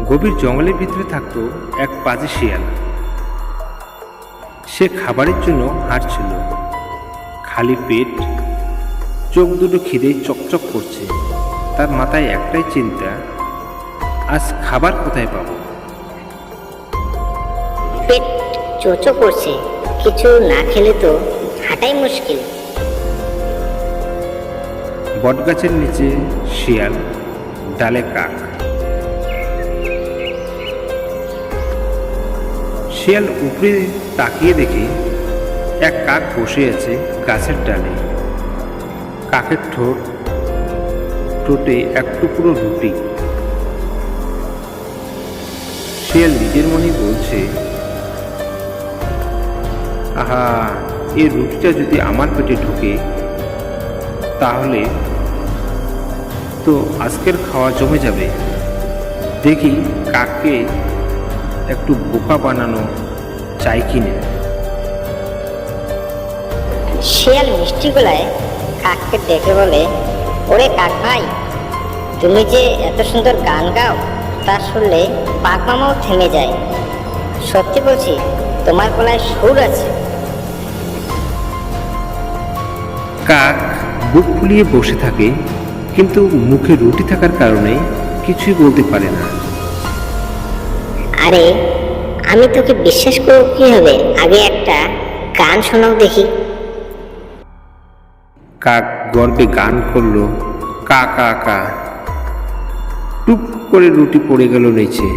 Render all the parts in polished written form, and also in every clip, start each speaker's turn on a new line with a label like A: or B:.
A: গভীর জঙ্গলের ভিতরে থাকতো এক পাজি শিয়াল। সে খাবারের জন্য হাঁটছিল, খালি পেট, চোখ দুটো খিদে চকচক করছে। তার মাথায় একটাই চিন্তা, আজ খাবার কোথায় পাবো।
B: পেট চোচো করছে, কিছু না খেলে তো হাঁটাই মুশকিল।
A: বটগাছের নিচে শিয়াল, ডালে কাক। শিয়াল উপরে তাকিয়ে দেখে এক কাক বসে আছে গাছের ডালে। কাকের ঠোঁটে এক টুকরো রুটি। শিয়াল নিজের মনেই বলছে, আহা, এই রুটিটা যদি আমার পেটে ঢোকে তাহলে তো আজকের খাওয়া জমে যাবে। দেখি কাককে একটু বোকা বানানো চাই কিনা।
B: শিয়াল মিষ্টি গলায় কাককে ডেকে বলে, ওরে কাক ভাই, তুমি যে এত সুন্দর গান গাও তা শুনলে পাক মামাও থেমে যায়। সত্যি বলছি, তোমার গলায় সুর আছে।
A: কাক বুক ফুলিয়ে বসে থাকে, কিন্তু মুখে রুটি থাকার কারণে কিছুই বলতে পারে না।
B: আরে, আমি তোকে বিশ্বাস করবো কিভাবে? আগে একটা গান শোনাও দেখি।
A: কাক গর্বে গান করলো, কা কা কা। টুপ করে রুটি পড়ে গেল নিচে।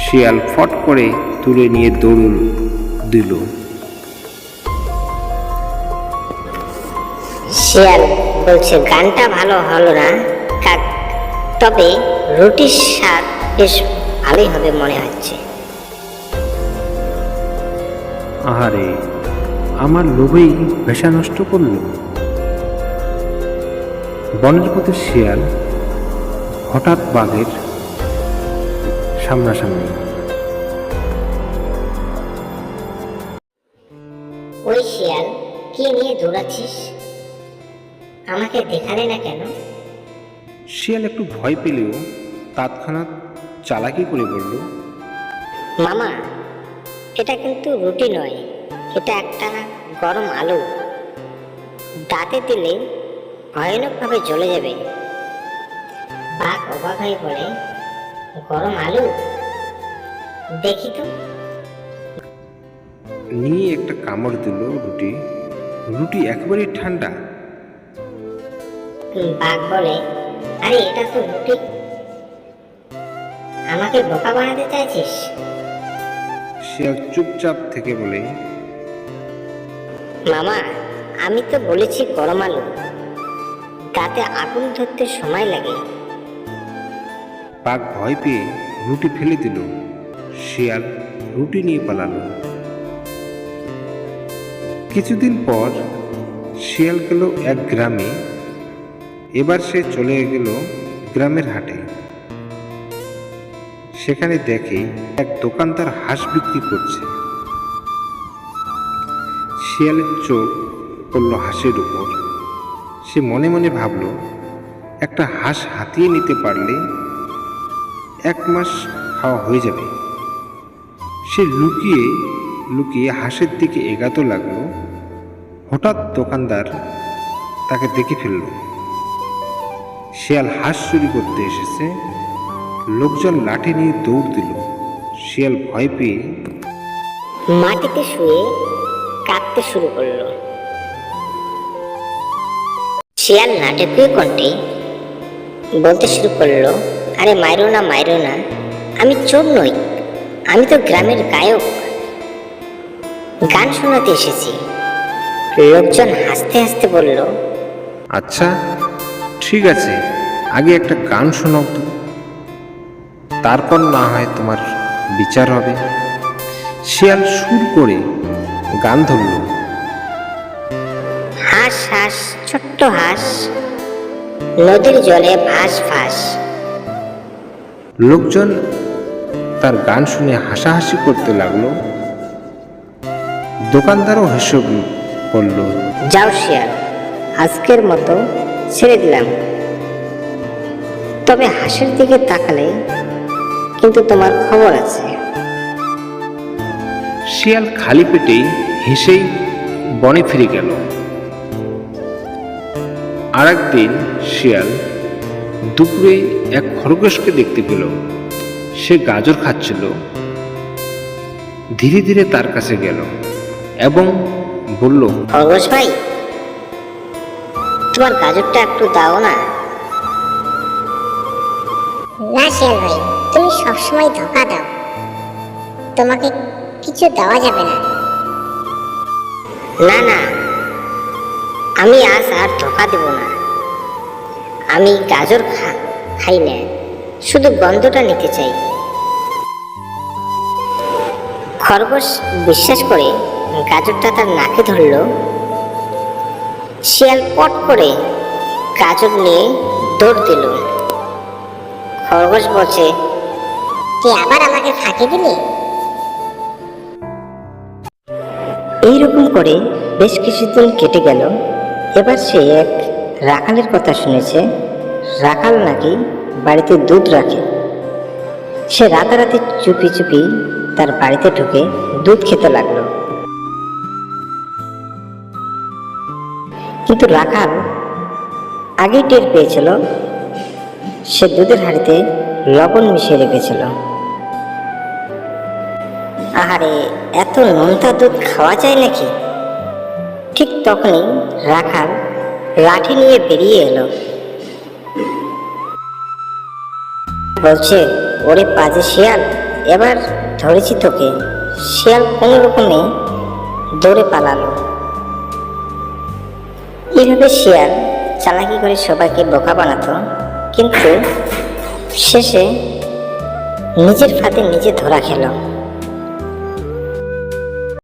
A: শিয়াল ফট করে তুলে নিয়ে দৌড় দিল।
B: শিয়াল বলছে, গানটা ভালো হলো না কাক, তবে রুটির স্বাদ বেশ ভালোই হবে মনে হচ্ছে।
A: আহারে, আমার লোভেই ভেসা নষ্ট করলো। বনের পথে শিয়াল হঠাৎ বাঘের সামনাসামনি।
B: ওই শিয়াল, কি নিয়ে দৌড়াচ্ছিস? আমাকে দেখালে না কেন?
A: শিয়াল একটু ভয় পেলেও তৎক্ষণাৎ চালাকি করে বলল,
B: মামা, এটা কিন্তু রুটি নয়, এটা একটা গরম আলু। দাঁতে দিলে ভয়ানকভাবে জ্বলে যাবে। বাঘ অবাক হয়ে বলে, গরম আলু? দেখি তো।
A: নিয়ে একটা কামড় দিল রুটি একেবারে ঠান্ডা।
B: বাঘ বলে, আরে এটা তো রুটি, আমাকে বোকা বানাতে চাইছিস?
A: শিয়াল চুপচাপ থেকে বলে,
B: মামা, আমি তো বলেছি গরম আলু, তাতে আগুন ধরতে সময় লাগে।
A: বাঘ ভয় পেয়ে রুটি ফেলে দিল। শিয়াল রুটি নিয়ে পালালো। কিছুদিন পর শিয়াল গেল এক গ্রামে। এবার সে চলে গেল গ্রামের হাটে। সেখানে দেখে এক দোকানদার হাঁস বিক্রি করছে। শিয়ালের চোখ পড়ল হাঁসের উপর। সে মনে মনে ভাবল, একটা হাঁস হাতিয়ে নিতে পারলে 1 মাস খাওয়া হয়ে যাবে। সে লুকিয়ে লুকিয়ে হাঁসের দিকে এগাতে লাগলো। হঠাৎ দোকানদার তাকে দেখে ফেলল। শিয়াল হাঁস চুরি করতে এসেছে। লোকজন লাঠি নিয়ে দৌড় দিল। শিয়াল ভয় পেয়ে
B: মাটিতে শুয়ে কাঁদতে শুরু করলো। শিয়াল নাটকীয় কণ্ঠে বলতে শুরু করলো, আরে মাইরো না, মাইরো না, আমি চোর নই, আমি তো গ্রামের গায়ক, গান শোনাতে এসেছি। লোকজন হাসতে হাসতে বলল,
A: আচ্ছা ঠিক আছে, আগে একটা গান শোনাও তো, তারপর না হয় তোমার বিচার হবে। শিয়াল সুর করে গান ধরল,
B: হাঁস হাঁস ছোট্ট হাঁস, নদীর জলে ভাস ভাস।
A: লোকজন তার গান শুনে হাসাহাসি করতে লাগলো। দোকানদারও হেসে বলল,
B: যাও শিয়াল, আজকের মতো ছেড়ে দিলাম, তবে হাঁসের দিকে তাকালে কিন্তু তোমার খবর আছে।
A: শিয়াল খালি পেটেই হেসেই বনে ফিরে গেল। আর একদিন শিয়াল দুপুরে এক খরগোশকে দেখতে পেল। সে গাজর খাচ্ছিল। ধীরে ধীরে তার কাছে গেল এবং বলল,
B: খরগোশ ভাই, তোমার গাজরটা একটু দাও না।
C: না শিয়াল ভাই, তুমি সবসময় ধোকা দাও, তোমাকে কিছু দেওয়া যাবে না।
B: না না, আমি আজ আর ধোকা দেব না। আমি গাজর খাই না, শুধু গন্ধটা নিতে চাই। খরগোশ বিশ্বাস করে গাজরটা তার নাকে ধরল। শিয়াল পট করে গাজর নিয়ে দৌড় দিল। খরগোশ বলছে,
C: তুই আবার আমাকে ফাঁকি দিলি?
B: এইরকম করে বেশ কিছুদিন কেটে গেল। এবার সে এক রাখালের কথা শুনেছে। রাখাল নাকি বাড়িতে দুধ রাখে। সে রাতারাতি চুপি চুপি তার বাড়িতে ঢুকে দুধ খেতে লাগলো। কিন্তু রাখাল আগেই টের পেয়েছিল সে দুধের হাঁড়িতে লবণ মিশিয়ে রেখেছিল। আহারে, এত নোনতা দুধ খাওয়া যায় নাকি? ঠিক তখনই রাখাল লাঠি নিয়ে বেরিয়ে এলো। বলছে, ওরে পাজে শিয়াল, এবার ধরেছি তোকে। শিয়াল কোনো রকমে দৌড়ে পালালো। এইভাবে শিয়াল চালাকি করে সবাইকে বোকা বানাতো, কিন্তু শেষে নিজের ফাঁদে নিজে ধরা খেলো।